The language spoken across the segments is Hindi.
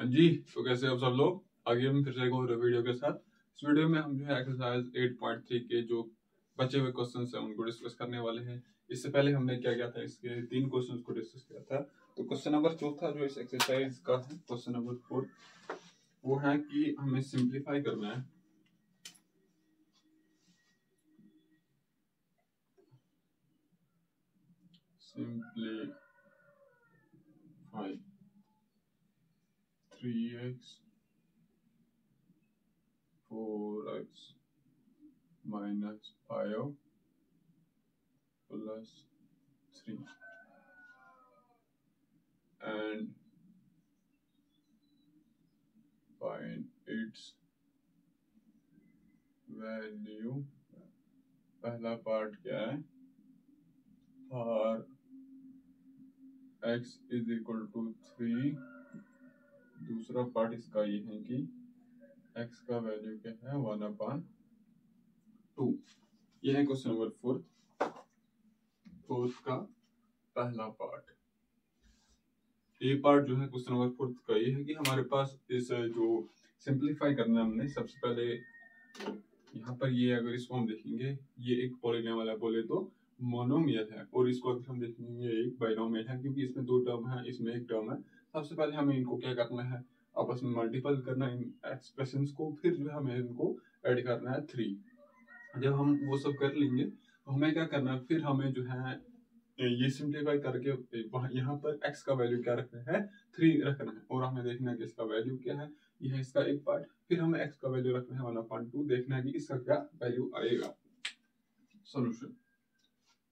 जी, तो कैसे आप सब लोग। आगे हम फिर से एक और वीडियो के साथ। इस वीडियो में हम जो है एक्सरसाइज 8.3 के जो बचे हुए क्वेश्चंस हैं उनको डिस्कस करने वाले हैं। इससे पहले हमने क्या किया था, इसके 3 क्वेश्चंस को डिस्कस किया था। तो क्वेश्चन नंबर 4 जो इस एक्सरसाइज का है, क्वेश्चन नंबर 4 वो है कि हमें सिंप्लीफाई करना है simplify 3x 4x minus 5 plus 3 and find its value। पहला पार्ट क्या है, for x is equal to 3। दूसरा पार्ट इसका ये है कि x का वैल्यू क्या है 1/2। ये है क्वेश्चन नंबर 4 का पहला पार्ट। ये पार्ट जो है क्वेश्चन नंबर 4 का ये है कि हमारे पास इस जो सिंप्लीफाई करना है हमने सबसे पहले यहाँ पर ये अगर इसको हम देखेंगे, ये एक पॉलीनॉमियल है बोले तो मोनोमियल है, और इसको अगर हम देखेंगे ये एक बाइनोमियल है क्योंकि इसमें 2 टर्म है, इसमें एक टर्म है। सबसे पहले हमें इनको क्या करना है, आपस में मल्टीपल करना है इन एक्सप्रेशंस को, फिर जो हमें इनको ऐड करना है 3। जब हम वो सब कर लेंगे तो हमें क्या करना है, फिर हमें जो है ये सिंप्लीफाई करके यहाँ पर x का वैल्यू क्या रखना है 3 रखना है, और हमें देखना है कि इसका वैल्यू क्या है। यह है इसका एक पार्ट। फिर हमें x का वैल्यू रखना है 1/2, देखना है कि इसका क्या वैल्यू आएगा। सॉल्यूशन,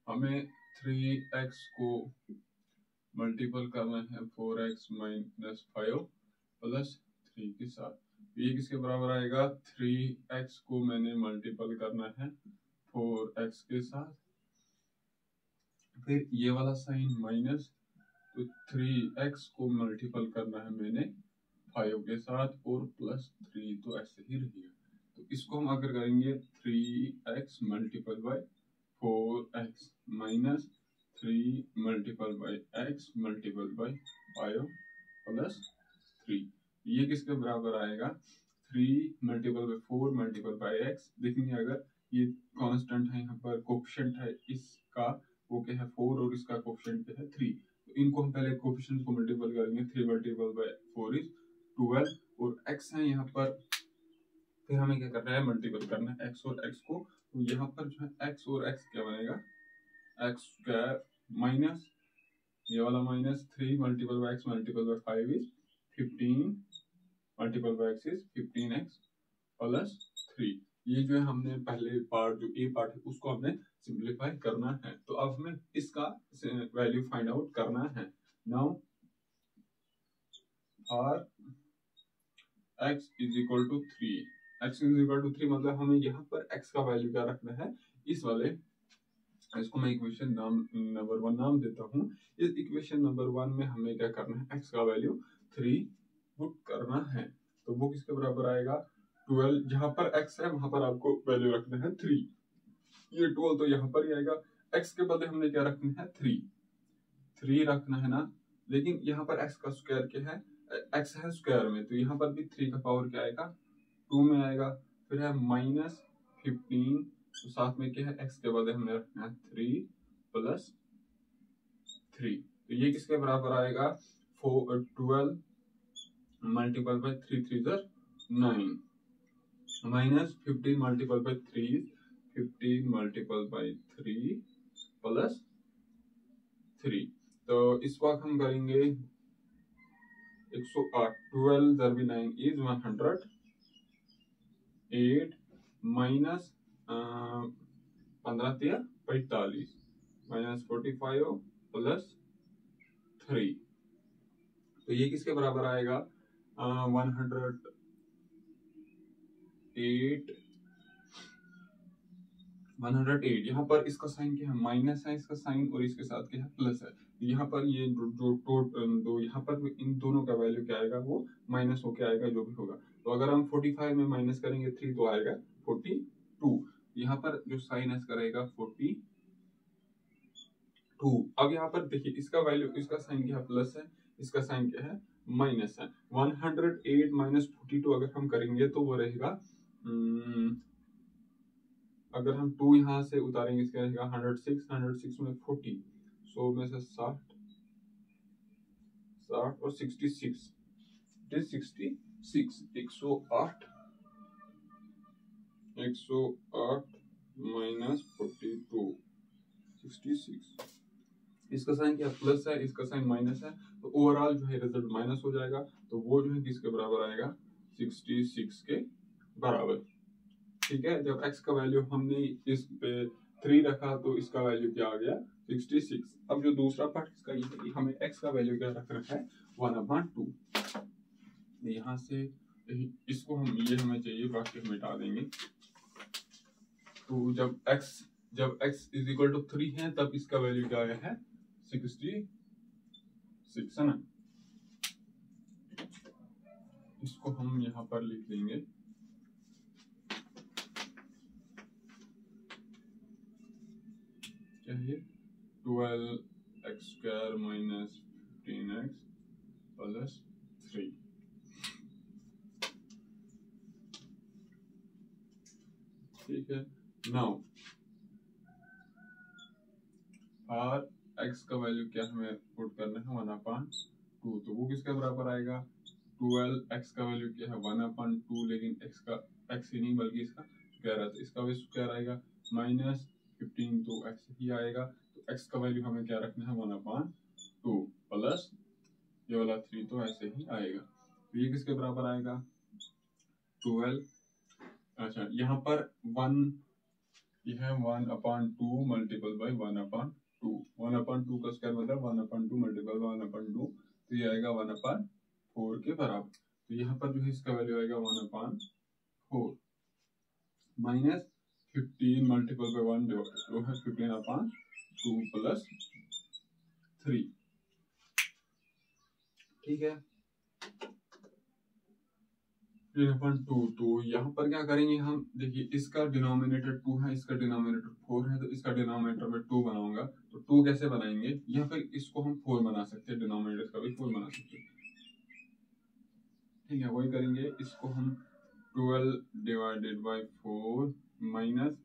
हमें 3x को मल्टीपल करना है 4x minus 5 प्लस 3 के साथ। ये किसके बराबर आएगा, 3x को मैंने मल्टीपल करना है 4x के साथ, फिर ये वाला साइन माइनस, तो 3x को मल्टीपल करना है मैंने 5 के साथ, और प्लस 3 तो ऐसे ही रहेगा। तो इसको हम अगर करेंगे 3x multiple bye 4x minus 3 multiple by x multiple bye 5 plus 3, ये किसके बराबर आएगा 3 multiple bye 4 multiple by x। देखेंगे अगर ये कांस्टेंट है, यहाँ पर कोफिशिएंट है इसका, वो क्या है 4, और इसका कोफिशिएंट क्या है 3। तो इनको हम पहले कोफिशिएंट को मल्टीपल करेंगे, 3 मल्टीपल बाय 4 इज 12, और x है यहाँ पर, फिर हमें क्या करना है मल्टीपल करना है x और x को। तो यहाँ पर जो है x और x क्या बनेगा, x स्क्वायर माइनस ये वाला minus 3 multiple by x multiple bye 5 is 15 multiple by x is 15x plus 3। ये जो है हमने पहले पार्ट जो ए पार्ट है उसको हमने सिंप्लीफाई करना है। तो अब हमें इसका वैल्यू फाइंड आउट करना है। Now for x is equal to 3, x is equal to 3 मतलब हमें यहाँ पर x का वैल्यू क्या रखना है, इस वाले, इसको मैं इक्वेशन नंबर 1 नाम देता हूँ। इस इक्वेशन नंबर 1 में हमें क्या करना है, x का वैल्यू 3 पुट करना है। तो वो किसके बराबर आएगा 12, जहां पर x है वहां पर आपको वैल्यू रखना है 3। ये 12 तो यहाँ पर ही आएगा, x के बदले हमने क्या रखना है 3 रखना है ना। लेकिन यहाँ पर x का स्क्वायर क्या है, x है स्क्वायर में, तो यहाँ पर भी 3 का पावर क्या आएगा 2 में आएगा। फिर है माइनस 15, तो साथ में क्या है x के बदले हमने रखना है 3 प्लस 3। तो ये किसके बराबर आएगा 12 multiple bye 3 3 9 minus 15 multiple bye 3 15 multiple bye 3 plus 3। तो इस वक्त हम करेंगे 108, 12 दरबी 9 इज 108 माइनस 15 3 45 माइनस 45 प्लस 3। तो ये किसके बराबर आएगा 108 यहाँ पर इसका साइन क्या है माइनस है, इसका साइन, और इसके साथ क्या है प्लस है। यहाँ पर ये दो यहाँ पर इन दोनों का वैल्यू क्या आएगा, वो माइनस होके आएगा जो भी होगा। तो अगर हम 45 में माइनस करेंगे 3 तो आएगा 42। यहाँ पर जो साइन है इसका रहेगा 42। अब यहाँ पर देखिए इसका वैल्यू, इसका साइन क्या है प्लस है, इसका साइन क्या है, माइनस है। 108 माइनस 42 अगर हम करेंगे तो वो रहेगा, अगर हम 2 यहाँ से उतारेंगे इसका रहेगा 106 में 40, 100 में से 60 और 66, 66, 108 माइनस 42, 66। इसका साइन क्या प्लस है, इसका साइन माइनस है, तो ओवरऑल जो है रिजल्ट माइनस हो जाएगा। तो वो जो है किसके बराबर आएगा, 66 के बराबर। ठीक है, जब x का वैल्यू हमने इस पे 3 रखा तो इसका वैल्यू क्या आ गया, 66। अब जो दूसरा पार्ट इसका ये है कि हमें x का वैल्यू क्या रखना है, 1/2। यहाँ से इसको हम ये हमें चाहिए, बाकी हम मिटा देंगे। तो जब x इज इक्वल टू 3 है तब इसका वैल्यू क्या आया है, 66 है ना। इसको हम यहाँ पर लिख देंगे, क्या है 12x² माइनस 15x प्लस 3। ठीक है, नाउ और x का वैल्यू क्या हमें पुट करना है, 1/2। तो वो किसके बराबर आएगा, 12x का वैल्यू क्या है 1/2, लेकिन x ही नहीं बल्कि इसका स्क्वायर है, तो इसका भी स्क्वायर आएगा, माइनस 15 तो x ही आएगा। तो x का वैल्यू हमें क्या रखना है, 1/2 प्लस ये वाला 3 तो ऐसे ही आएगा। तो ये किसके बराबर आएगा, 12। अच्छा, यहाँ पर 1, यह है 1/2 मल्टीपल बाई 1/2। 1/2 का स्क्वायर मतलब 1/2 मल्टीपल 1/2, तो ये आएगा 1/4 के बराबर। तो यहाँ पर जो है इसका वैल्यू आएगा 1/4 माइनस 15 मल्टीपल बाई 1 जो है 15/2 प्लस 3। ठीक है, 3/2। तो यहाँ पर क्या करेंगे हम, देखिए इसका डिनोमिनेटर 2 है, इसका डिनोमिनेटर 4 है, तो इसका डिनोमिनेटर में 2 बनाऊंगा। तो 2 कैसे बनाएंगे, यहाँ पर इसको हम 4 बना सकते हैं, डिनोमिनेटर का भी 4 बना सकते हैं। ठीक है, वही करेंगे, इसको हम 12 divided by 4 minus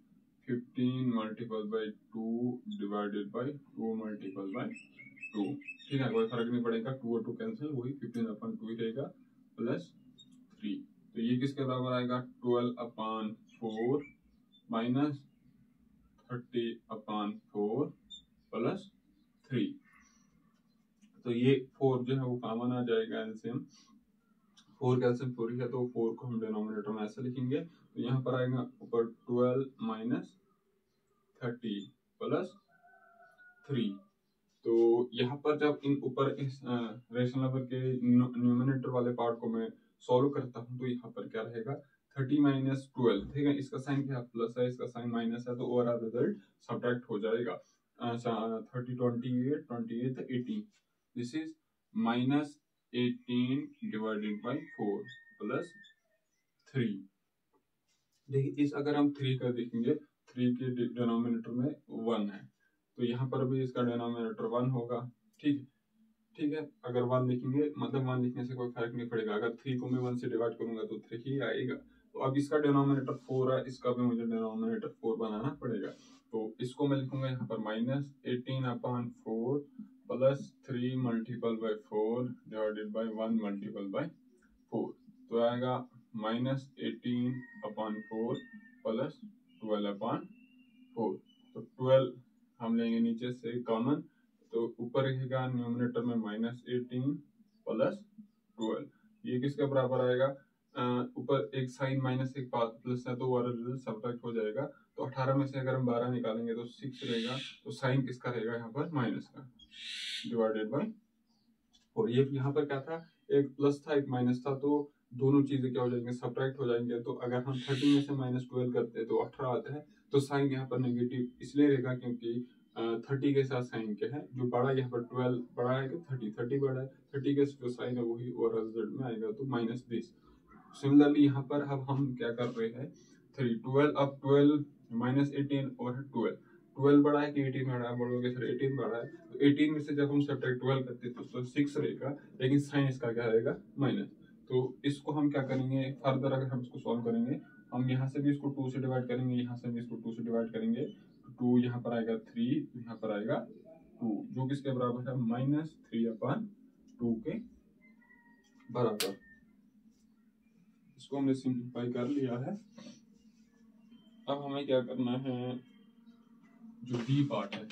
15 multiple by 2 divided by 2 multiple by 2। ठीक है, कोई फर्क नहीं पड़ेगा, 2 और 2 कैंसिल, वही 15/2 ही रहेगा प्लस 3। तो ये किसके बराबर आएगा, 12/4 माइनस 30/4 प्लस 3। तो ये 4 जो है वो कॉमन आ जाएगा, एलसीएम 4 का एलसीएम 4 ही है, तो 4 को हम डिनोमिनेटर में ऐसे लिखेंगे। तो यहाँ पर आएगा ऊपर 12 माइनस 30 प्लस 3। तो यहाँ पर जब इन ऊपर इस रेशनल नंबर के न्यूमरेटर वाले पार्ट को मैं सॉल्व करता हूँ, तो यहाँ पर क्या रहेगा, 30 माइनस 12। ठीक है, इसका साइन क्या प्लस है, इसका साइन माइनस है, तो ओवरऑल रिजल्ट सब्ट्रैक्ट हो जाएगा। 30 28 18, this is minus 18 divided by 4 plus 3। देखिए इस अगर हम 3 का देखेंगे, 3 के डिनोमिनेटर में 1 है, तो यहाँ पर भी इसका डिनोमिनेटर 1 होगा। ठीक है, अगर 1 लिखेंगे मतलब 1 लिखने से कोई फर्क नहीं पड़ेगा, अगर 3 को मैं 1 से डिवाइड करूंगा तो 3 ही आएगा। तो अब इसका डिनोमिनेटर 4 है, इसका भी मुझे डिनोमिनेटर 4 बनाना पड़ेगा। तो इसको मैं लिखूंगा यहाँ पर minus 18/4 plus 3 multiple by 4 divided by 1 multiple by 4। तो आएगा माइनस 18/4 प्लस 12/4। तो 12 हम लेंगे नीचे से कॉमन, तो ऊपर रहेगा न्यूमरेटर में माइनस 18 प्लस 12। ये किसके बराबर आएगा, ऊपर एक साइन माइनस एक प्लस है, तो वाला रिजल्ट सब्ट्रैक्ट हो जाएगा। तो 18 में से अगर हम 12 निकालेंगे तो 6 रहेगा, तो साइन किसका रहेगा यहाँ पर, माइनस का, डिवाइडेड बाई 4। ये यहाँ पर क्या था, एक प्लस था एक माइनस था, तो दोनों चीजें क्या हो जाएंगे, सब्ट्रैक्ट हो जाएंगे। तो अगर हम 30 में से -12 करते हैं तो 18 आता है, तो साइन यहाँ पर नेगेटिव इसलिए रहेगा क्योंकि 30 के साथ साइन क्या है, जो बड़ा यहाँ पर 12 बड़ा है कि 30 बड़ा है, 30 के जो साइन है वही ओवरऑल रिजल्ट में आएगा, तो -20। सिमिलरली यहाँ पर अब हम क्या कर रहे हैं, 12 अब 12 -18 और 12, 12 बड़ा है कि 18 बड़ा है, बोलोगे सर 18 बड़ा है, तो 18 में से जब हम सब्ट्रैक्ट 12 करते हैं तो 6 रहेगा, लेकिन साइन इसका क्या रहेगा, माइनस। तो इसको हम क्या करेंगे फर्दर, अगर हम इसको सॉल्व करेंगे, हम यहाँ से भी इसको 2 से डिवाइड करेंगे, यहाँ से भी इसको 2 से डिवाइड करेंगे, तो 2 यहाँ पर आएगा 3, यहाँ पर आएगा 2, जो किसके बराबर है, -3/2 के बराबर। इसको हमने सिंप्लीफाई कर लिया है। अब हमें क्या करना है, जो बी पार्ट है,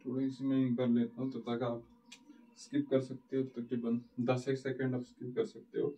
थोड़ी सी मैं कर लेता हूँ, तब तक आप स्किप कर सकते हो, तकरीबन 10 सेकंड आप स्किप कर सकते हो।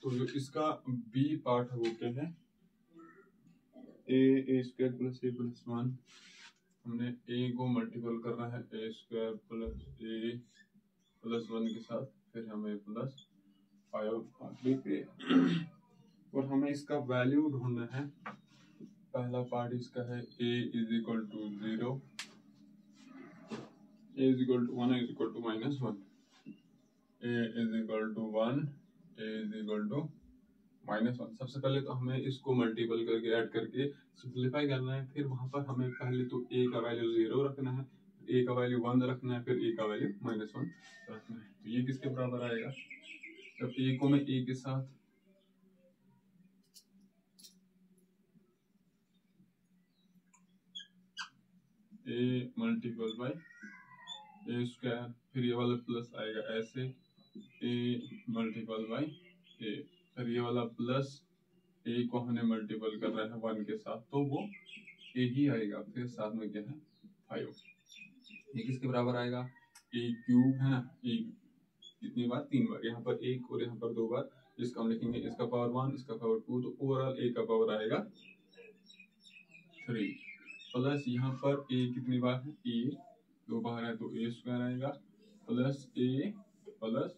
तो जो इसका बी पार्ट है वो क्या है, ए स्क्वायर प्लस ए प्लस 1, हमने ए को मल्टीपल करना है ए स्क्वायर प्लस ए प्लस 1 के साथ, फिर हमें प्लस 5 आगे पे, और हमें इसका वैल्यू ढूंढना है। पहला पार्ट इसका है a is equal to 0, a is equal to 1, a is equal to -1, a is equal to 1, a is equal to -1। सबसे पहले तो हमें इसको मल्टीपल करके ऐड करके सिंप्लीफाई करना है, फिर वहां पर हमें पहले तो a का वैल्यू 0 रखना है, a का वैल्यू 1 रखना है, फिर a का वैल्यू -1 रखना है। तो ये किसके बराबर आएगा, जब a को मैं a के साथ a multiple by A square, फिर ये वाला प्लस आएगा ऐसे, a मल्टीपल बाई ए, फिर ये वाला प्लस ए को हमने मल्टीपल कर रहा है 1 के साथ, तो वो ए ही आएगा, फिर साथ में क्या है 5। ये किसके बराबर आएगा, ए क्यूब है ना, ए कितनी बार, 3 बार, यहाँ पर 1 और यहाँ पर 2 बार, जिसका हम लिखेंगे इसका पावर 1, इसका पावर 2, तो ओवरऑल ए का पावर आएगा 3, प्लस यहाँ पर ए कितनी बार है, ए 2 बार है, तो ए स्क्वायर आएगा, प्लस ए प्लस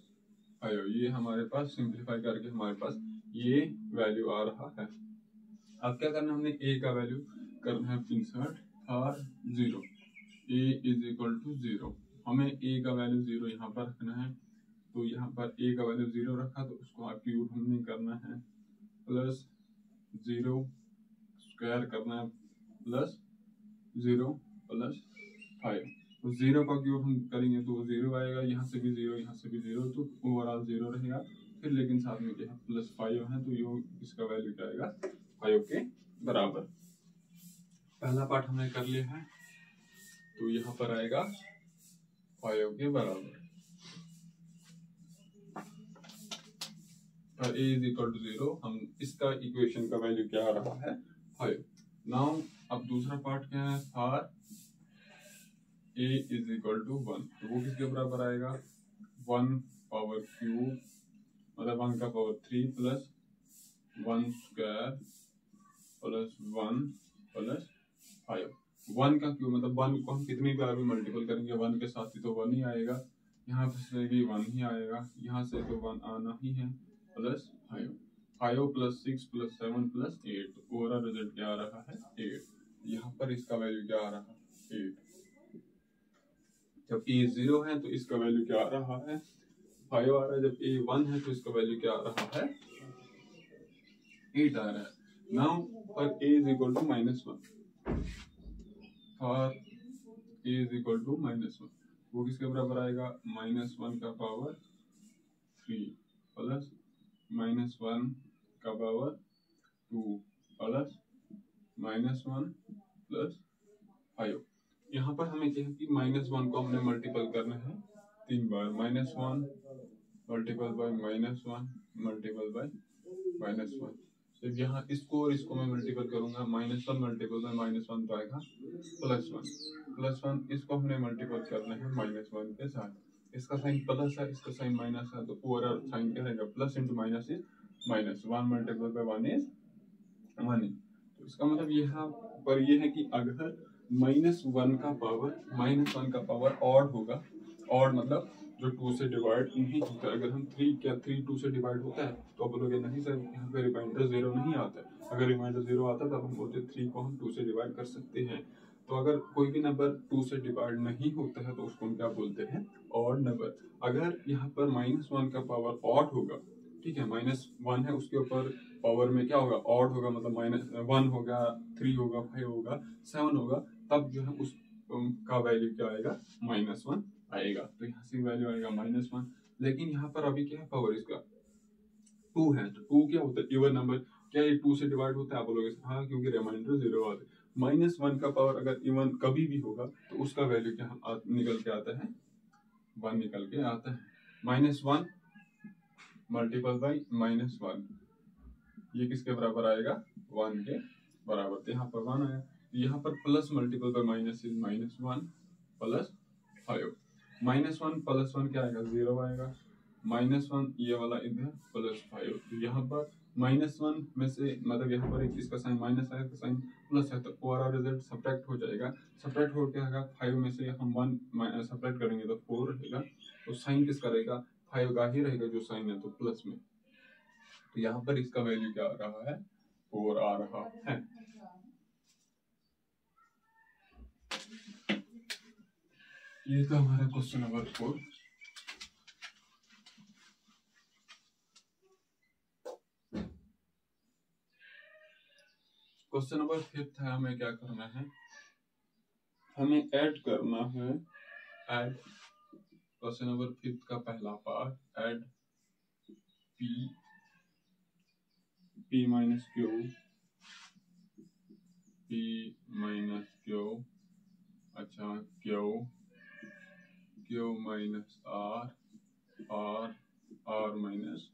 5। ये हमारे पास सिंप्लीफाई करके हमारे पास ये वैल्यू आ रहा है। अब क्या करना है, हमने a का वैल्यू करना है इंसर्ट और 0, a इज इक्वल टू 0, हमें a का वैल्यू 0 यहाँ पर रखना है, तो यहाँ पर a का वैल्यू 0 रखा, तो उसको क्यूब हमने करना है, प्लस 0 स्क्वायर करना है, प्लस 0 प्लस 5, तो 0 का क्यूब हम करेंगे तो 0 आएगा, यहाँ से भी 0, यहाँ से भी 0, तो ओवरऑल 0 रहेगा, फिर लेकिन साथ में क्या है प्लस 5 है, तो ये इसका वैल्यू क्या आएगा 5 के बराबर। पहला पार्ट हमने कर लिया है, तो यहाँ पर आएगा 5 के बराबर, और a इज इक्वल टू 0, हम इसका इक्वेशन का वैल्यू क्या आ रहा है 5। नाउ अब दूसरा पार्ट क्या है, for a is equal to 1, तो वो किसके बराबर आएगा, 1 पावर क्यूब, मतलब 1 का power 3 plus 1 square plus 1 plus 5। 1 का क्यूब मतलब 1 को हम कितनी बार भी मल्टीपल करेंगे 1 के साथ ही तो 1 ही आएगा, यहाँ से भी 1 ही आएगा, यहाँ से तो 1 आना ही है, प्लस 5, 5 प्लस 6 प्लस 7 प्लस 8, तो ओवरऑल रिजल्ट क्या आ रहा है 8। यहाँ पर इसका वैल्यू क्या आ रहा है 8। जब a 0 है तो इसका वैल्यू क्या आ रहा है 5 आ रहा है, जब a 1 है तो इसका वैल्यू क्या आ रहा है 8 आ रहा है। Now for a is equal to -1, for a is equal to -1, वो किसके बराबर आएगा? -1 का पावर 3 प्लस -1 का पावर 2 प्लस -1 प्लस 5। यहाँ पर हमें क्या है कि -1 को हमने मल्टीपल करना है 3 बार। -1 मल्टीपल बाय -1 मल्टीपल बाय -1। जब यहाँ इसको और इसको मैं मल्टीपल करूंगा, -1 मल्टीपल बाय -1 तो आएगा +1, +1 इसको हमने मल्टीपल करना है -1 के साथ। इसका साइन प्लस है, इसका साइन माइनस है, तो ओवरऑल साइन क्या रहेगा? Plus into minus is minus, 1 multiple bye 1 is 1। तो इसका मतलब यहाँ पर ये है कि अगर -1 का पावर ऑड होगा, ऑड मतलब जो 2 से डिवाइड नहीं होता। अगर हम 3 2 से डिवाइड होता है तो आप बोलोगे नहीं सर यहाँ पे रिमाइंडर 0 नहीं आता है। अगर रिमाइंडर 0 आता तब हम बोलते 3 को हम 2 से डिवाइड कर सकते हैं। तो अगर कोई भी नंबर 2 से डिवाइड नहीं होता है तो उसको हम क्या बोलते हैं? Odd number. अगर यहाँ पर -1 का पावर ऑड होगा, ठीक है, -1 है, उसके ऊपर पावर में क्या होगा? ऑड होगा, मतलब -1 होगा, 3 होगा, 5 होगा, 7 होगा, तब जो है उस का वैल्यू क्या आएगा? -1 आएगा। तो यहाँ से वैल्यू आएगा -1। लेकिन यहाँ पर अभी क्या है? पावर इसका 2 है, तो 2 क्या होता है? Even number. क्या ये 2 से डिवाइड होता है? आप बोलोगे हाँ, क्योंकि रिमाइंडर 0 आता है। -1 का पावर अगर इवन कभी भी होगा तो उसका वैल्यू क्या निकल के आता है? 1 निकल के आता है। -1 मल्टीपल बाई -1, ये किसके बराबर आएगा? 1 के बराबर। तो यहाँ पर 1 आया। यहाँ पर plus multiple by minus is -1 plus 5। -1 plus 1 क्या आएगा? 0 आएगा। -1 ये वाला इधर प्लस 5। तो यहाँ पर -1 में से मतलब यहाँ पर एक इसका साइन माइनस आया तो साइन प्लस है, तो ओवरऑल रिजल्ट सब्ट्रैक्ट हो जाएगा। सब्ट्रैक्ट हो क्या आएगा? 5 में से हम 1 सब्ट्रैक्ट करेंगे तो 4 रहेगा। तो साइन किसका रहेगा? 5 का ही रहेगा जो साइन है, तो प्लस में। तो यहाँ पर इसका वैल्यू क्या आ रहा है? 4 आ रहा है। ये तो हमारा क्वेश्चन नंबर 4। क्वेश्चन नंबर 5 है, हमें क्या करना है? हमें ऐड करना है। ऐड क्वेश्चन नंबर 5 का पहला part, add p minus Q, p minus Q, अच्छा क्यू माइनस आर माइनस।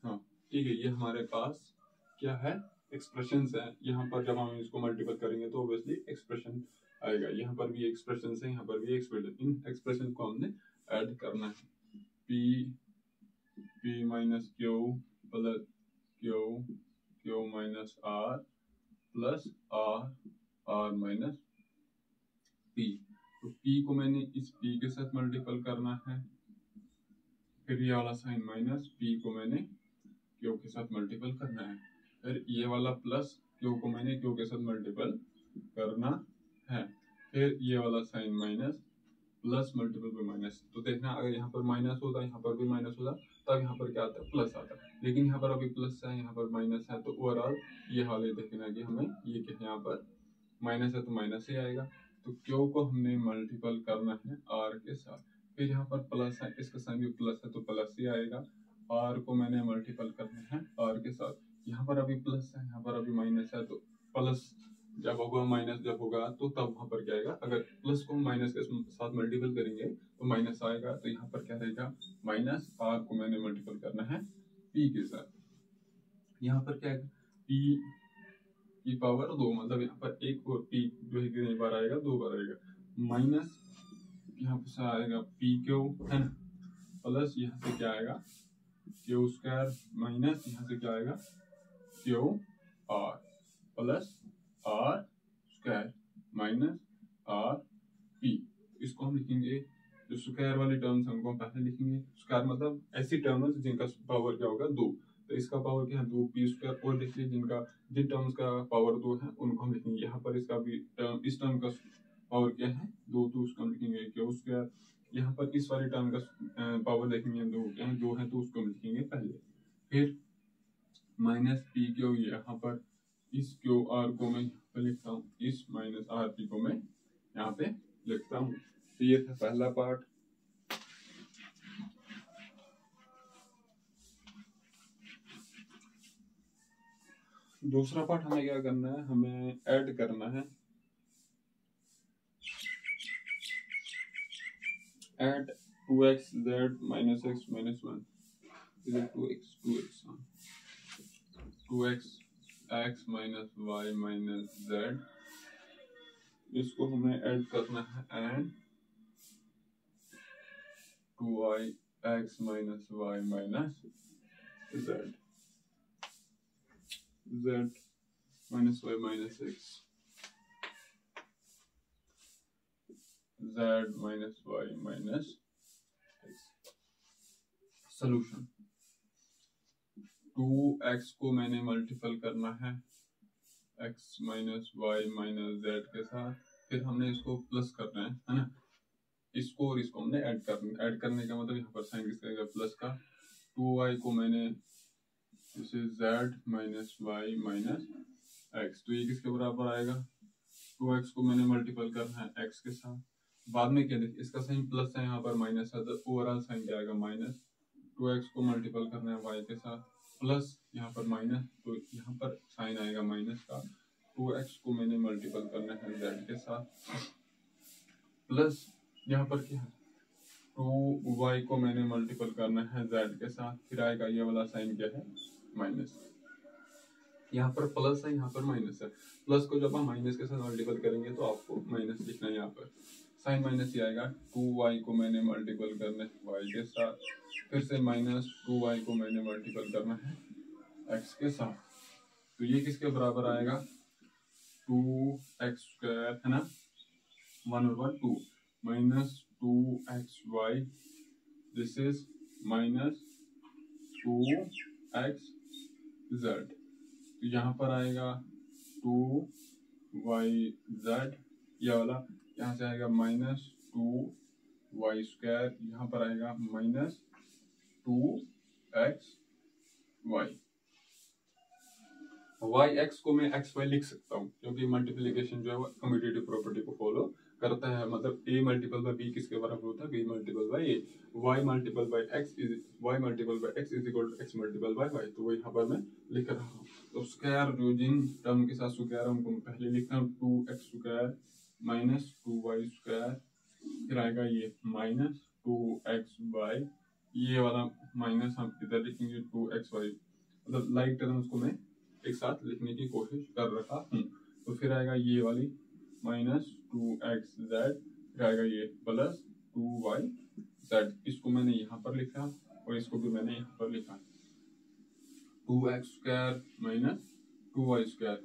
हाँ ठीक है, ये हमारे पास क्या है? एक्सप्रेशंस है। यहाँ पर जब हम इसको मल्टीपल करेंगे तो ऑब्वियसली एक्सप्रेशन आएगा। यहाँ पर भी एक्सप्रेशन है, यहाँ पर भी एक्सप्रेशन। इन एक्सप्रेशन को हमने ऐड करना है। p minus Q plus Q minus R plus R minus p। तो p को मैंने इस p के साथ मल्टीपल करना है, फिर ये वाला साइन माइनस p को मैंने क्यू के साथ मल्टीपल करना है, फिर ये वाला प्लस क्यू को मैंने क्यू के साथ मल्टीपल करना है, फिर ये वाला साइन माइनस प्लस मल्टीपल पे माइनस। तो देखना अगर यहाँ पर माइनस होता, यहाँ पर भी माइनस होता, तब यहाँ पर क्या आता है? प्लस आता है। लेकिन यहाँ पर अभी प्लस है, यहाँ पर माइनस है, तो ओवरऑल ये हाल देखना कि हमें ये क्या है? यहाँ पर माइनस है तो माइनस ही आएगा। तो क्यू को हमने मल्टीपल करना है आर के साथ, फिर यहाँ पर प्लस है, इसका साइन भी प्लस है तो प्लस ही आएगा। आर को मैंने मल्टीपल करना है आर के साथ, यहाँ पर अभी प्लस है, यहाँ पर अभी माइनस है, तो प्लस जब होगा माइनस जब होगा तो तब वहां पर क्या आएगा? अगर प्लस को माइनस के साथ मल्टीपल करेंगे तो माइनस आएगा। तो यहाँ पर क्या रहेगा? माइनस आर को मैंने मल्टीपल करना है पी के साथ। यहाँ पर क्या है? पी की पावर 2, मतलब यहाँ पर एक और पी जो है कितनी बार आएगा? 2 बार आएगा। माइनस यहाँ पर आएगा पी क्यू है ना, प्लस यहाँ से क्या आएगा? क्यू स्क्वायर माइनस यहाँ से क्या आएगा? Q R plus R square minus R P. इसको हम लिखेंगे, जो स्क्वायर वाली टर्म्स हमको हम पहले लिखेंगे। स्क्वायर मतलब ऐसी टर्म्स जिनका पावर क्या होगा? 2। तो इसका पावर क्या है? 2 पी स्क्वायर। और देखिए जिन टर्म्स का पावर 2 है उनको हम लिखेंगे। यहाँ पर इसका भी इस टर्म का पावर क्या है? 2, तो उसको हम लिखेंगे क्यू स्क्वायर। यहाँ पर इस वाली टर्म का पावर देखेंगे 2 क्या है? 2 है तो उसको हम लिखेंगे पहले। फिर माइनस पी क्यू यहाँ पर, इस क्यू आर को मैं यहाँ पे लिखता हूँ, इस माइनस आर पी को मैं यहाँ पे लिखता हूँ। तो ये था पहला पार्ट। दूसरा पार्ट हमें क्या करना है, हमें ऐड करना है। Add 2x z minus x minus 1 is equal to 2x x minus y minus z, इसको हमें ऐड करना है and 2y x minus y minus z, z minus y minus x, z minus y minus x। Solution 2x को मैंने मल्टीपल करना है x minus Y minus Z के साथ, फिर हमने इसको प्लस करना है ना, इसको और इसको हमने ऐड करने का मतलब यहाँ पर साइन किसका आएगा, प्लस का। 2y को मैंने इसे z minus Y minus x, तो ये किसके बराबर आएगा, 2x को मैंने मल्टीपल करना है x के साथ, बाद में क्या देखिए इसका साइन प्लस है, यहाँ पर माइनस है, तो ओवरऑल साइन क्या आएगा माइनस। 2x को मल्टीपल करना है y के साथ, प्लस यहाँ पर माइनस, तो यहाँ पर साइन आएगा माइनस का। 2x को मैंने मल्टीपल करना है z के साथ, प्लस यहाँ पर क्या है 2y को मैंने मल्टीपल करना है z के साथ, फिर आएगा ये वाला साइन क्या है माइनस। यहाँ पर प्लस है, यहाँ पर माइनस है, प्लस को जब हम माइनस के साथ मल्टीपल करेंगे तो आपको माइनस लिखना है, यहाँ पर साइन माइनस ही आएगा। 2y को मैंने मल्टीपल करना है y के साथ, फिर से माइनस 2y को मैंने मल्टीपल करना है x के साथ, तो ये किसके बराबर आएगा 2x स्क्वायर है ना, 1/2 minus 2xy, this is minus 2xz, तो यहाँ पर आएगा 2yz, यह वाला यहाँ से आएगा माइनस 2y स्क्वायर, यहाँ पर आएगा माइनस 2xy। yx को मैं xy लिख सकता हूँ क्योंकि मल्टीप्लिकेशन जो है वो कम्यूटेटिव प्रॉपर्टी को फॉलो करता है, मतलब a मल्टीपल बाय b किसके बराबर होता है, b multiple by a, y multiple by x is equal to x multiple by y, तो वो यहाँ पर मैं लिख रहा हूँ। तो स्क्वायर जो जिन टर्म के साथ स्क्वायर उनको मैं पहले लिखता हूँ, 2x square minus 2y square, फिर आएगा ये माइनस 2xy, ये वाला माइनस हम इधर लिखेंगे 2xy, मतलब लाइक टर्म्स को मैं एक साथ लिखने की कोशिश कर रहा हूँ। तो फिर आएगा ये वाली माइनस 2xz, फिर आएगा ये प्लस 2yz, इसको मैंने यहाँ पर लिखा और इसको भी मैंने यहाँ पर लिखा, 2x square minus 2y square.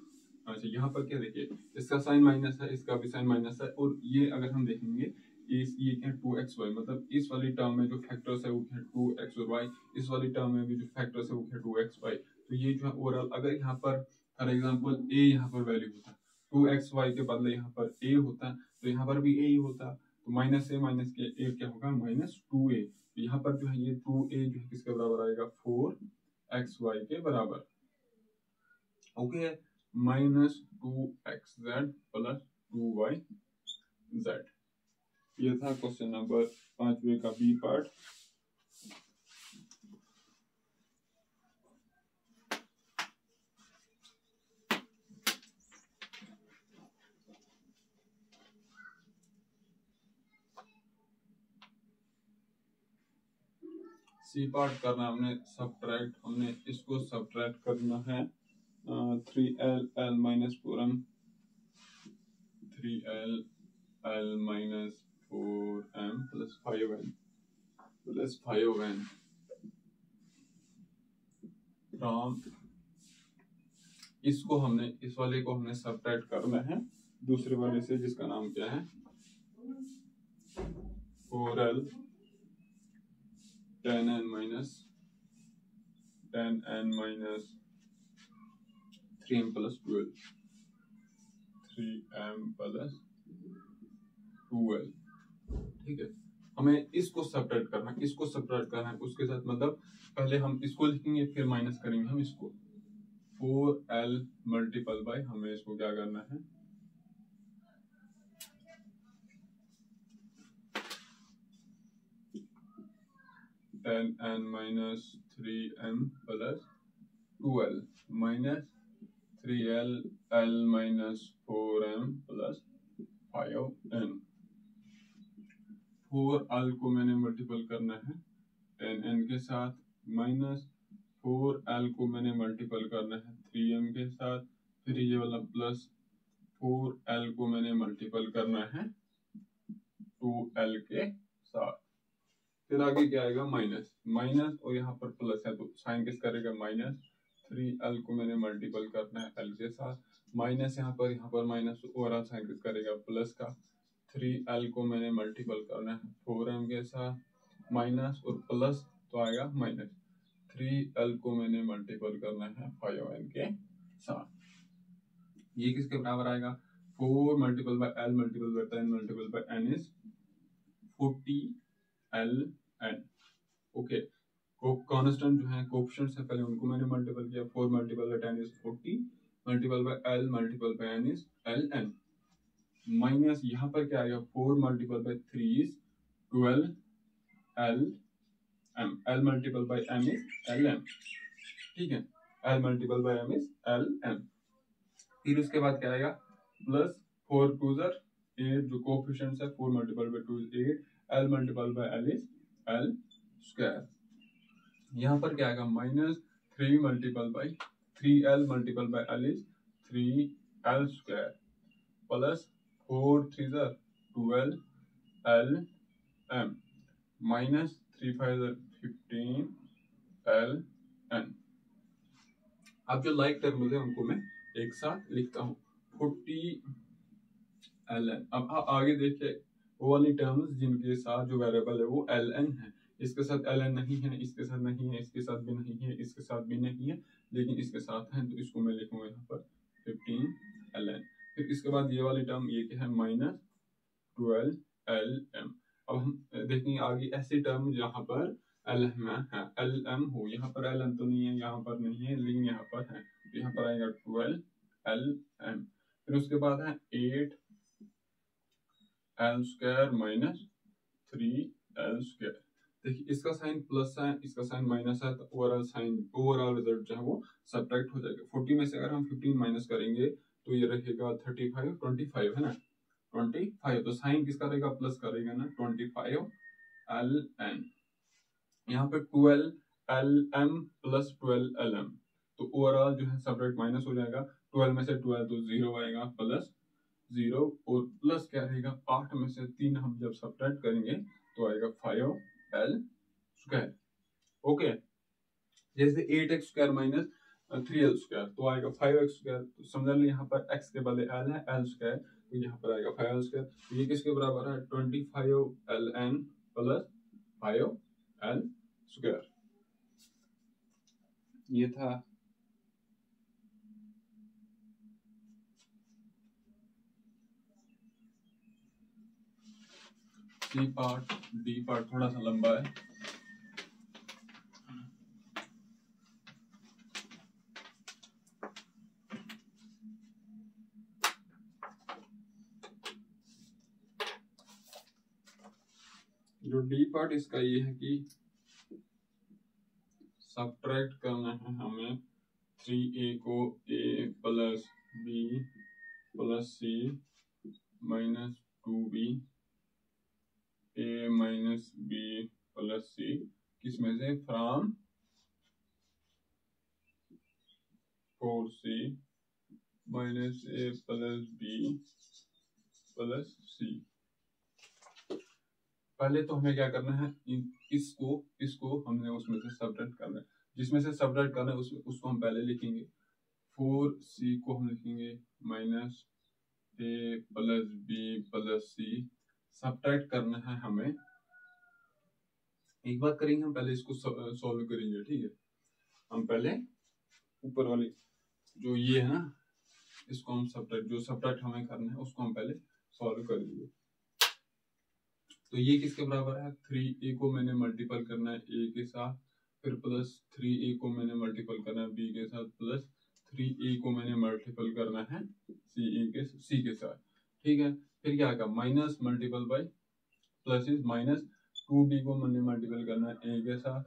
अच्छा यहाँ पर क्या देखिए इसका साइन माइनस है, इसका भी साइन माइनस है, और ये अगर हम देखेंगे ये क्या 2xy, मतलब इस वाली टर्म में जो फैक्टर्स है वो क्या 2x और y, इस वाली टर्म में भी जो फैक्टर्स है वो क्या 2xy, तो ये जो है ओवरऑल अगर यहाँ पर फॉर एग्जांपल a यहाँ पर वैल्यू होता 2xy के बदले यहाँ पर a होता तो यहाँ पर भी a ही होता, तो माइनस a माइनस के a क्या होगा माइनस 2a, तो यहाँ पर जो है ये 2a जो है किसके बराबर आएगा 4xy के बराबर, okay, minus 2xz plus 2yz। ये था क्वेश्चन नंबर 5वें का बी पार्ट। सी पार्ट करना हमने सब्ट्रैक्ट, हमने इसको सब्ट्रैक्ट करना है 3l minus 4m, 3l minus 4m plus 5n from, इसको हमने इस वाले को हमने सब्ट्रैक्ट करना है दूसरे वाले से जिसका नाम क्या है 4l 10n minus 3m plus 12, 3m plus 2l, ठीक है। हमें इसको सब्ट्रैक्ट करना है, इसको सब्ट्रैक्ट करना है उसके साथ, मतलब पहले हम इसको लिखेंगे फिर माइनस करेंगे हम इसको, 4l मल्टीपल बाय, हमें इसको क्या करना है, 10n minus 3m plus 2l minus 3l l minus 4m plus 5n। 4l को मैंने मल्टीपल करना है 10n के साथ, माइनस 4l को मैंने मल्टीपल करना है 3m के साथ, फिर ये वाला प्लस 4l को मैंने मल्टीपल करना है 2l के साथ, फिर आगे क्या आएगा माइनस, माइनस और यहाँ पर प्लस है तो साइन किस करेगा माइनस, 3l को मैंने मल्टीपल करना है l के साथ, माइनस यहाँ पर माइनस, ओवरऑल साइन किस करेगा प्लस का, 3l को मैंने मल्टीपल करना है 4m के साथ, माइनस और प्लस तो आएगा माइनस, 3l को मैंने मल्टीपल करना है 5n के साथ। ये किसके बराबर आएगा, 4 multiple bye l multiple bye 10 multiple bye n is 40ln। Okay, constant जो है कोएफिशिएंट्स है, पहले उनको मैंने मल्टीपल किया, 4 multiple bye 10 is 40 multiple bye l multiple bye n is ln, minus यहाँ पर क्या आएगा, 4 multiple bye 3 is 12lm, l multiple bye m is lm, ठीक है, l multiple bye m is lm। फिर उसके बाद क्या आएगा, प्लस 4 2 ज़र 8, जो कोएफिशिएंट्स है 4 multiple bye 2 is 8, l multiple bye l is l square. यहाँ पर क्या आएगा, minus 3 multiple bye 3l multiple bye l is 3l square, plus 4 3 ज़र 12lm, माइनस 3 5 ज़र 15ln। अब जो लाइक टर्म्स है उनको मैं एक साथ लिखता हूँ, 40ln। अब आगे देखिए वो वाली टर्म्स जिनके साथ जो वेरिएबल है वो ln है, इसके साथ ln नहीं है, इसके साथ नहीं है, इसके साथ भी नहीं है, इसके साथ भी नहीं है, लेकिन इसके साथ है, तो इसको मैं लिखूंगा यहाँ पर 15ln। फिर इसके बाद ये वाली टर्म ये क्या है, माइनस 12lm। अब हम देखेंगे आगे ऐसी टर्म जहाँ पर lm है, lm हो, यहाँ पर lm तो नहीं है, यहाँ पर नहीं है, लेकिन यहाँ पर है, तो यहाँ पर आएगा 12lm। फिर उसके बाद है 8l square minus 3l square. देखिए इसका साइन प्लस है, इसका साइन माइनस है, तो ओवरऑल रिजल्ट जो है वो सब्ट्रैक्ट हो जाएगा। 40 में से अगर हम 15 माइनस करेंगे तो ये रहेगा 35, 25 है ना, 25, तो साइन किसका रहेगा, प्लस करेगा ना, 25ln। यहाँ पे 12lm प्लस 12lm, तो ओवरऑल जो है सब्ट्रैक्ट माइनस हो जाएगा, 12 में से 12 तो 0 आएगा, प्लस 0 और प्लस क्या रहेगा, 8 में से 3 हम जब सब्ट्रैक्ट करेंगे तो आएगा 5l स्क्वायर। ओके, जैसे 8x square minus 3l square तो आएगा 5x स्क्वायर, तो समझ यहाँ पर x के बदले l है, l स्क्वायर, तो यहाँ पर आएगा 5l स्क्वायर। ये किसके बराबर है, 25ln प्लस 5l स्क्वायर। ये था सी पार्ट, डी पार्ट थोड़ा सा लंबा है। जो डी पार्ट इसका ये है कि सब्ट्रैक्ट करना है हमें 3a को a plus b plus c minus 2b a minus b plus c, किसमें से, from 4c minus a plus b plus c। पहले तो हमें क्या करना है, इसको हमने उसमें से सब्ट्रैक्ट करना है, जिसमें से सब्ट्रैक्ट करना है उसको हम पहले लिखेंगे, 4c को हम लिखेंगे minus a plus b plus c। Subtract करना है हमें, एक बात करेंगे हम पहले इसको सॉल्व करेंगे, ठीक है, हम पहले ऊपर वाली जो ये है ना, इसको हम जो सब्ट्रैक्ट हमें करना है उसको हम पहले सॉल्व करेंगे। तो ये किसके बराबर है, 3a को मैंने मल्टीपल करना है a के साथ, फिर प्लस 3a को मैंने मल्टीपल करना है b के साथ, प्लस 3a को मैंने मल्टीपल करना है c के साथ, ठीक है। फिर क्या आएगा, minus multiple by plus is minus 2b को मैंने मल्टीपल करना है a के साथ,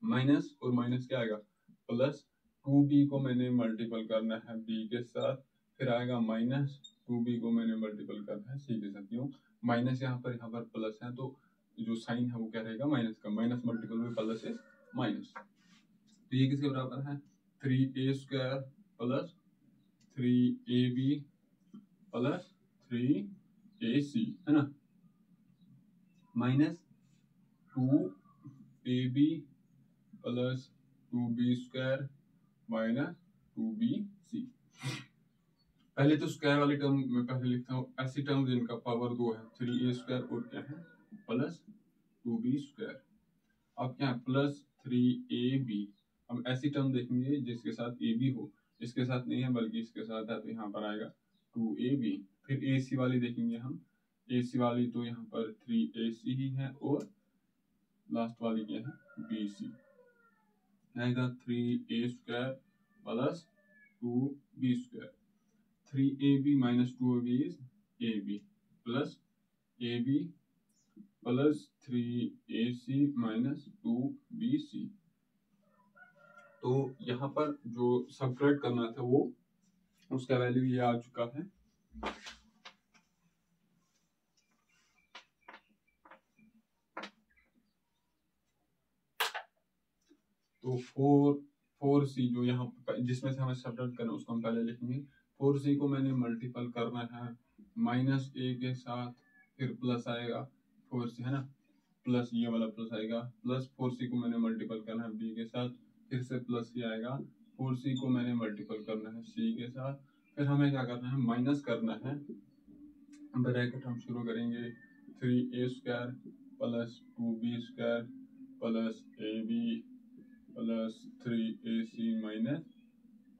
माइनस और माइनस क्या आएगा प्लस 2b को मैंने मल्टीपल करना है b के साथ, फिर आएगा माइनस 2b को मैंने मल्टीपल करना है c के साथ। क्यों, माइनस यहाँ पर प्लस है तो जो साइन है वो क्या रहेगा माइनस का, माइनस मल्टीपल में प्लस इज माइनस। तो ये किसके बराबर है 3a square plus 3ab plus 3ac है ना, minus 2ab plus 2b square minus 2bc। पहले तो स्क्वायर वाली टर्म में पहले लिखता हूँ, ऐसी टर्म जिनका पावर 2 है 3a स्क्वायर और क्या है प्लस 2b स्क्वायर। अब क्या है प्लस 3ab, हम ऐसी टर्म देखेंगे जिसके साथ ab हो, इसके साथ नहीं है बल्कि इसके साथ है तो यहाँ पर आएगा 2ab। फिर ac वाली देखेंगे हम, ac वाली तो यहाँ पर 3ac ही है और लास्ट वाली क्या है bc, आएगा 3a square plus 2b square. 3ab minus 2ab is ab plus ab plus 3ac minus 2bc। तो यहाँ पर जो सब्ट्रैक्ट करना था वो उसका वैल्यू ये आ चुका है। तो 4c जो यहाँ जिसमें से हमें सब्ट्रैक्ट करना है उसको हम पहले लिखेंगे। 4c को मैंने मल्टीपल करना है माइनस a के साथ, फिर प्लस आएगा 4c है ना, प्लस ये वाला प्लस आएगा, प्लस 4c को मैंने मल्टीपल करना है b के साथ, फिर से प्लस ही आएगा, 4c को मैंने मल्टीपल करना है c के साथ, फिर हमें क्या करना है माइनस करना है, ब्रैकेट हम शुरू करेंगे 3a square plus 2b square plus ab plus 3ac minus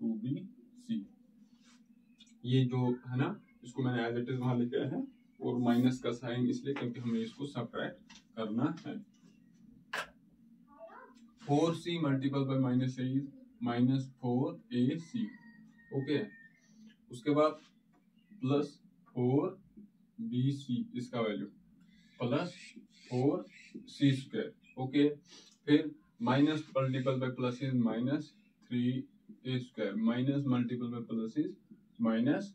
2bc। ये जो है ना इसको मैंने एज इट इज वहां लिखा है और माइनस का साइन इसलिए क्योंकि हमें इसको सब्ट्रैक्ट करना है। 4c multiple by minus a is minus 4ac, okay. उसके बाद प्लस 4bc इसका value plus 4c square, okay. फिर minus multiple by plus is minus 3a square, minus multiple by plus is minus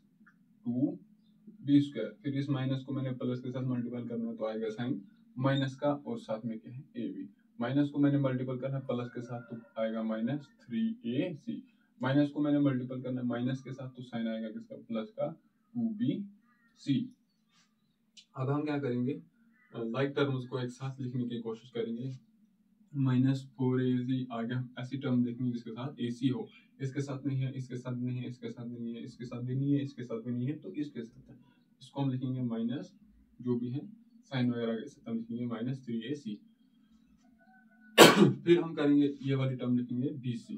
2b square. फिर इस माइनस को मैंने प्लस के साथ मल्टीपल करना है तो आएगा साइन माइनस का और साथ में क्या है ab। माइनस को मैंने मल्टीपल करना है प्लस के साथ तो आएगा माइनस 3ac, माइनस को मैंने मल्टीपल करना है माइनस के साथ तो साइन आएगा किसका प्लस का 2bc। अब हम क्या करेंगे लाइक टर्म्स को एक साथ लिखने की कोशिश करेंगे। माइनस 4ac आगे हम ऐसी टर्म देखेंगे जिसके साथ ac हो, इसके साथ नहीं है, इसके साथ नहीं है, इसके साथ नहीं है, इसके साथ भी नहीं है, इसके साथ भी नहीं है तो इसके साथ है, इसको हम लिखेंगे माइनस जो भी है साइन वगैरह के साथ हम लिखेंगे माइनस 3ac। फिर हम करेंगे ये वाली टर्म लिखेंगे bc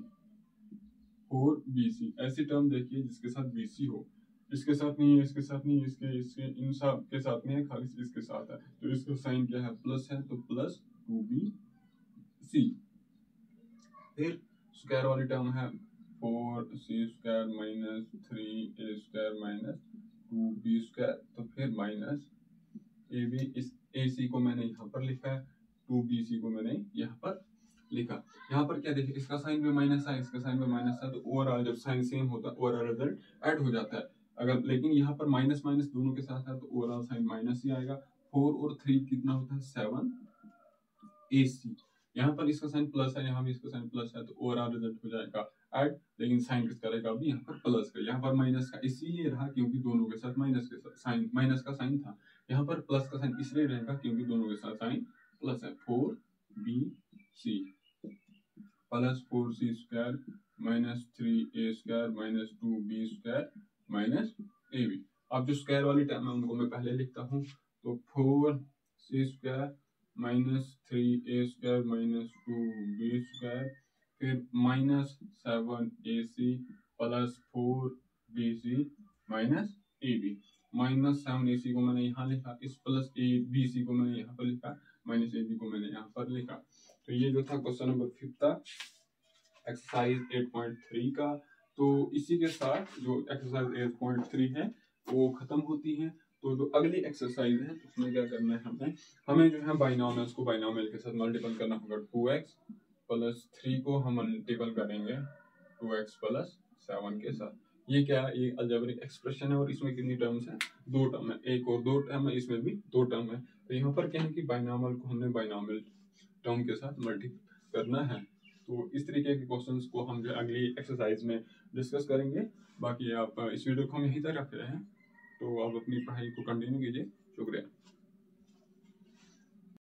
4bc, ऐसी टर्म देखिए जिसके साथ bc हो, इसके साथ नहीं है, इसके साथ नहीं है, इसके इन सब के साथ नहीं है, खाली इसके साथ है तो इसका साइन क्या है प्लस है तो प्लस 2bc। फिर स्क्वायर वाली टर्म है 4c square minus 3a square minus 2b square, तो फिर माइनस ab, इस ac को मैंने यहाँ पर लिखा है, 2bc को मैंने यहाँ पर लिखा। यहाँ पर क्या देखिए इसका साइन भी माइनस है, इसका साइन भी माइनस है, तो ओवरऑल जब साइन सेम होता है ओवरऑल रिजल्ट ऐड हो जाता है। अगर लेकिन यहाँ पर माइनस माइनस दोनों के साथ है तो ओवरऑल साइन माइनस ही आएगा। 4 और 3 कितना होता है 7ac, यहाँ पर इसका साइन प्लस है, यहाँ भी इसका साइन प्लस है तो ओवरऑल रिजल्ट हो जाएगा ऐड, लेकिन साइन किसका रहेगा अभी यहाँ पर प्लस का, यहाँ पर माइनस का इसीलिए रहा क्योंकि दोनों के साथ माइनस के साथ साइन माइनस का साइन था, यहाँ पर प्लस का साइन इसलिए रहेगा क्योंकि दोनों के साथ साइन प्लस है। 4bc plus 4c square minus 3a square minus 2b square minus ab। अब जो स्क्वायर वाली टर्म है उनको मैं पहले लिखता हूँ, तो 4c square minus 3a square minus 2b square, फिर minus 7ac plus 4bc minus ab। Minus 7ac को मैंने यहाँ लिखा, इस प्लस abc को मैंने यहाँ पर लिखा, माइनस ab को मैंने यहाँ पर लिखा। तो ये जो था क्वेश्चन नंबर 5 था एक्सरसाइज 8.3 का, तो इसी के साथ जो एक्सरसाइज 8.3 है वो खत्म होती है। तो जो अगली एक्सरसाइज है उसमें क्या करना है, हमें जो है बाइनोमियल्स को बाइनोमियल के साथ मल्टीपल करना होगा। 2x प्लस 3 को हम मल्टीपल करेंगे 2x प्लस 7 के साथ। ये क्या है, ये अलजेब्रिक एक्सप्रेशन है और इसमें कितनी टर्म्स है, 2 टर्म है, एक और 2 टर्म है, इसमें भी 2 टर्म है। तो यहाँ पर क्या है कि बाइनोमियल को हमने बाइनोमियल टर्म के साथ मल्टीपल करना है। तो इस तरीके के क्वेश्चंस को हम जो अगली एक्सरसाइज में डिस्कस करेंगे। बाकी आप इस वीडियो को हम यहीं तक रख रहे हैं, तो आप अपनी पढ़ाई को कंटिन्यू कीजिए। शुक्रिया।